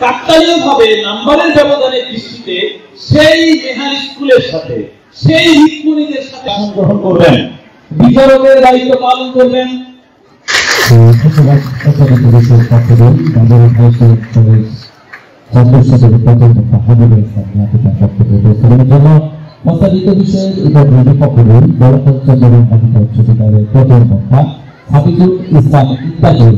কাকতালীয়ভাবে নাম্বারের ব্যবধানের দৃষ্টিতে সেই মেহার স্কুলের সাথে সেই হিতমণিদের সাথে গ্রহণ করবেন, বিচারকের দায়িত্ব পালন করবেন। প্রস্তাবিত বিষয়ে এবার নিরপেক্ষ প্রথম কথা সাবিকুল ইসলাম ইত্যাদি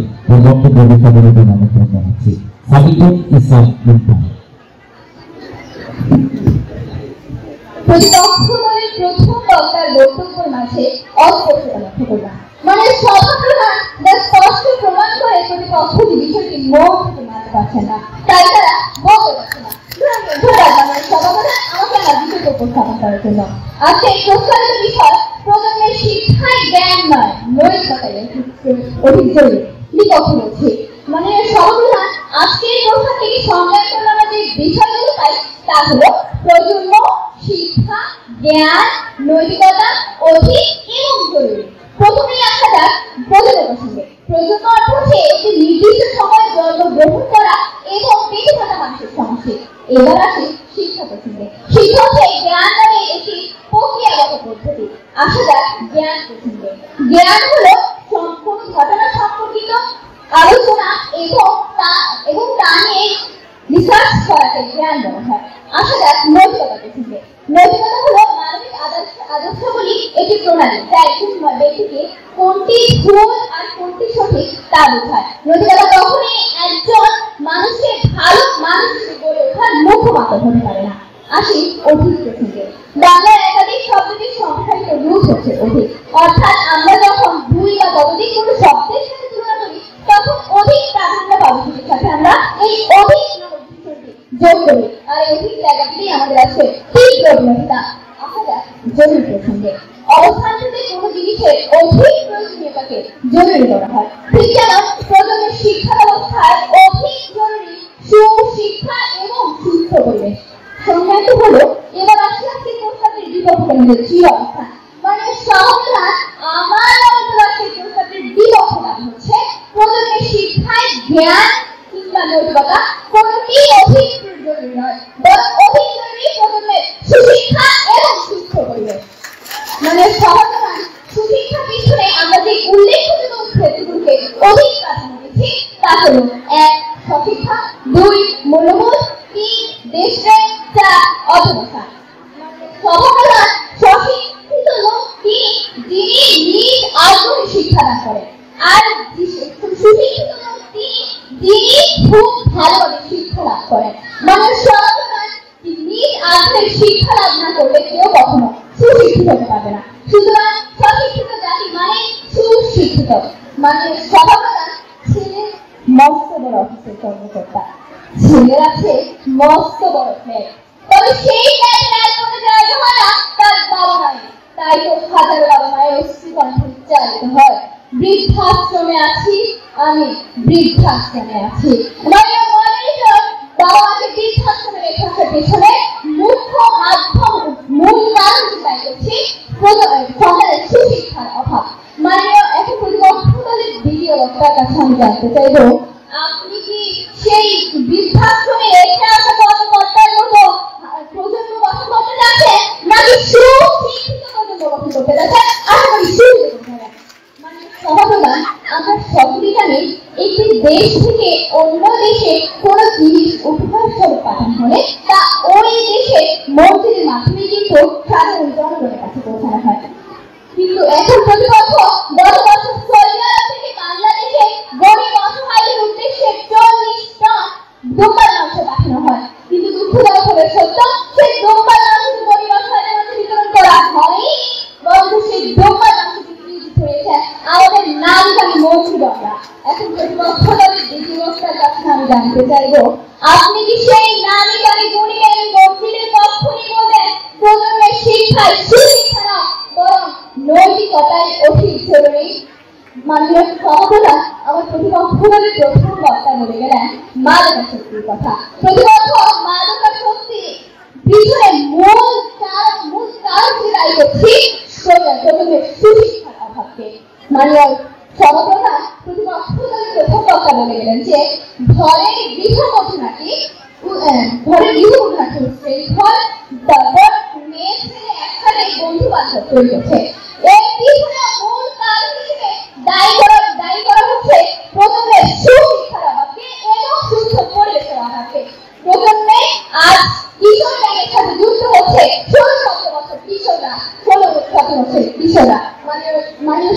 বক্তব্য বিস্তারিত আমন্ত্রণ জানাচ্ছি। সাবিকুল ইসলাম প্রতিপক্ষ দলের প্রথম বক্তার বক্তব্যের মাঝে অস্পষ্টতা লক্ষ্য করলাম। মানে সভাপ্রধান যা স্পষ্ট প্রমাণ করে প্রতিপক্ষ বিষয়টি মন থেকে মানতে পারছে না, তাই তারা বলতে পারছে না। সভাপ্রধান আমাকে আমার বিষয়কে উপস্থাপন করার জন্য আজকে প্রস্তাবিত বিষয় প্রজন্মের শিক্ষায় জ্ঞান নয় নৈতিকতায় অধিক জরুরি। বিপক্ষ বলছে মানে সভাপ্রধান আজকে এই প্রশ্ন থেকে সংজ্ঞান করলে আমরা যে বিষয়গুলো পাই তা হলো প্রজন্ম শিক্ষা জ্ঞান নৈতিকতা অধিক এবং জরুরি। প্রথমেই আসা যাক প্রজন্ম প্রসঙ্গে। প্রজন্ম অর্থ হচ্ছে একটি নির্দিষ্ট সময়ে জন্মগ্রহণ করা এবং বেঁচে থাকা মানুষের সমষ্টি। এবার আসে শিক্ষা প্রসঙ্গে। শিক্ষা হচ্ছে জ্ঞান নামে একটি প্রক্রিয়াগত পদ্ধতি। আসা যাক জ্ঞান প্রসঙ্গে। জ্ঞান হলো কোনো ঘটনা সম্পর্কিত আলোচনা এবং তা নিয়ে রিসার্চ করাকে জ্ঞান বলা হয়। আসা যাক নৈতিকতা প্রসঙ্গে। নৈতিকতা হলো মানবিক আদর্শগুলি একটি প্রণালী যা একজন ব্যক্তিকে কোনটি ভুল আর কোনটি সঠিক তা বোঝায়। নৈতিকতা কখনোই একজন মানুষের ভালো মানুষ হিসেবে গড়ে ওঠার মুখ্য মাধ্যম হতে পারে না। আসি অধিক প্রসঙ্গে। বাংলার একাধিক শব্দটির সংখ্যায়িত রূপ হচ্ছে অধিক, অর্থাৎ আমরা যখন দুই বা ততোধিক কোনো শব্দের সাথে তুলনা করি তখন অধিক প্রাধান্য পাবো সেটির সাথে আমরা এই অধিক নামক বিষয়টি যোগ করি। আর এই অধিক জায়গাটি আমাদের আছে তীব্র বিরোধিতা। আসা যাক জরুরি প্রসঙ্গে। অবস্থানটিতে কোনো জিনিসের অধিক প্রয়োজনীয়তাকে জরুরি করা হয়, ঠিক যেমন প্রজন্মের শিক্ষা ব্যবস্থায় অধিক জরুরি সুশিক্ষা এবং সুস্থ পরিবেশ। সংজ্ঞাটি হলো এবার আসলে প্রস্তাবের বিপক্ষে চির অবস্থান। মানে সমাধান আমার আলোচনার প্রস্তাবের বিপক্ষে দাবি হচ্ছে প্রজন্মের শিক্ষায় জ্ঞান কিংবা নৈতিকতা কোনটি অধিক জরুরি নয়, বরং অধিক জরুরি প্রজন্মের সুশিক্ষা এবং সুস্থ পরিবেশ। মানে সমাধান সুশিক্ষা পিছনে আমরা যে উল্লেখযোগ্য ক্ষেত্রগুলোকে অধিক প্রাধান্য দিচ্ছি তা হলো ১ সশিক্ষা, ২ মূল্যবোধ, ৩ দেশপ্রেম, ৪ অধ্যবসায়। সমাধান সশিক্ষিত লোক যিনি নিজ আগ্রহে শিক্ষাদান করেন, আর সুশিক্ষিত লোক যিনি খুব ভালোভাবে শিক্ষা লাভ করেন। মানে সমাধান নিজ আগ্রহে শিক্ষা লাভ না করলে কেউ কখনো সুশিক্ষিত হতে পারবে না। সুতরাং সশিক্ষিত জাতি মানে সুশিক্ষিত। মানে সমাধান ছেলের মস্ত বড় অফিসের কর্মকর্তা, ছেলের আছে মস্ত বড় ফ্ল্যাট, তবে সেই ফ্ল্যাটের এক কোণে জায়গা হয় না তার বাবা মায়ের। তাই তো হাজার বাবা মায়ের অস্থিকণ্ঠে উচ্চারিত হয় বৃদ্ধাশ্রমে আছি আমি, বৃদ্ধাশ্রমে আছি। মানে বাবা মাকে বৃদ্ধাশ্রমে রেখে আসার পেছনে মুখ্য মাধ্যম মূল কারণ চিন্তাই করছি সন্তানের সুশিক্ষার অভাব। মানে এখন প্রতিপক্ষ দলের দ্বিতীয় বক্তার কাছে আমি জানতে চাইব, আপনি কি সেই বৃদ্ধাশ্রমে রেখে আসা কর্মকর্তার মতো প্রজন্ম গঠন করতে যাচ্ছেন নাকি সুশিক্ষিত প্রজন্ম গঠন করতে যাচ্ছেন? আশা করি সুশিক্ষিত হবে। মানে সহপ্রদান আমরা সকলেই জানি একটি দেশ থেকে অন্য দেশে কোন জিনিস উপহার স্বরূপ পাঠানো হলে তা ওই দেশে মন্ত্রীর মাধ্যমে কিন্তু সাধারণ জনগণের কাছে পৌঁছানো হয়। কিন্তু এখন প্রতিপক্ষ গত বছর সৌদি আরব থেকে বাংলাদেশে গরিব অসহায়দের উদ্দেশ্যে 40 টন দুম্বার মাংস পাঠানো হয়। কিন্তু দুঃখজনক সত্য সেই দুম্বার মাংস গরিব অসহায়দের মধ্যে বিতরণ করা হয়নি, বরং সেই দুম্বার মাংস বিক্রি হয়েছে আমাদের নামি দামি মন্ত্রীরা। এখন প্রতিপক্ষ দলের দ্বিতীয় বক্তার কাছে আমি জানতে চাইবো, আপনি কি সেই নামি দামি গুণী মন্ত্রীদের পক্ষ নিয়ে বলবেন প্রজন্মের শিক্ষায় সুশিক্ষা না বরং নৈতিকতায় অধিক জরুরি? মাননীয় সভাপ্রধান আমার প্রতিপক্ষ দলের প্রথম বক্তা বলে গেলেন মাদকাসক্তির কথা। প্রতিপক্ষ মাদকাসক্তি পিছনে মূল কারণ দায়ী করছি প্রজন্মের সুশিক্ষার অভাবকে। মাননীয় সভাপ্রধান প্রতিপক্ষ দলের প্রথম বক্তা বলে গেলেন যে ঘরের গৃহবধূরা ঘরটি ঘরে গৃহ উন্নয়ন হচ্ছে, ঘর তারপর মেয়ে ছেলে একসাথে বন্ধু বান্ধব তৈরি হচ্ছে। এর পিছনে মূল কারণ হিসেবে দায়ী করা হচ্ছে প্রথমে সুশিক্ষার অভাবকে এবং সুস্থ পরিবেশের অভাবকে। প্রথমে আজ কিশোর গ্যাংয়ের সাথে যুক্ত হচ্ছে 16-17 বছর কিশোররা, 16-17 বছর কিশোররা, মানে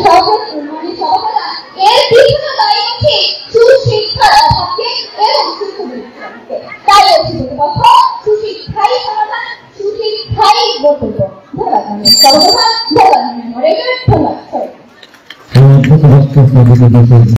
সর্বদা এর পিছনে দায়ী হচ্ছে সুশিক্ষার অভাবকে এবং সুস্থ পরিবেশের অভাবকে। তাই বলছি প্রতিপক্ষ সুশিক্ষাই সমাধান, সুশিক্ষাই বক্তব্য। ধন্যবাদ সর্বপ্রধান, ধন্যবাদ মডারেটর, ধন্যবাদ।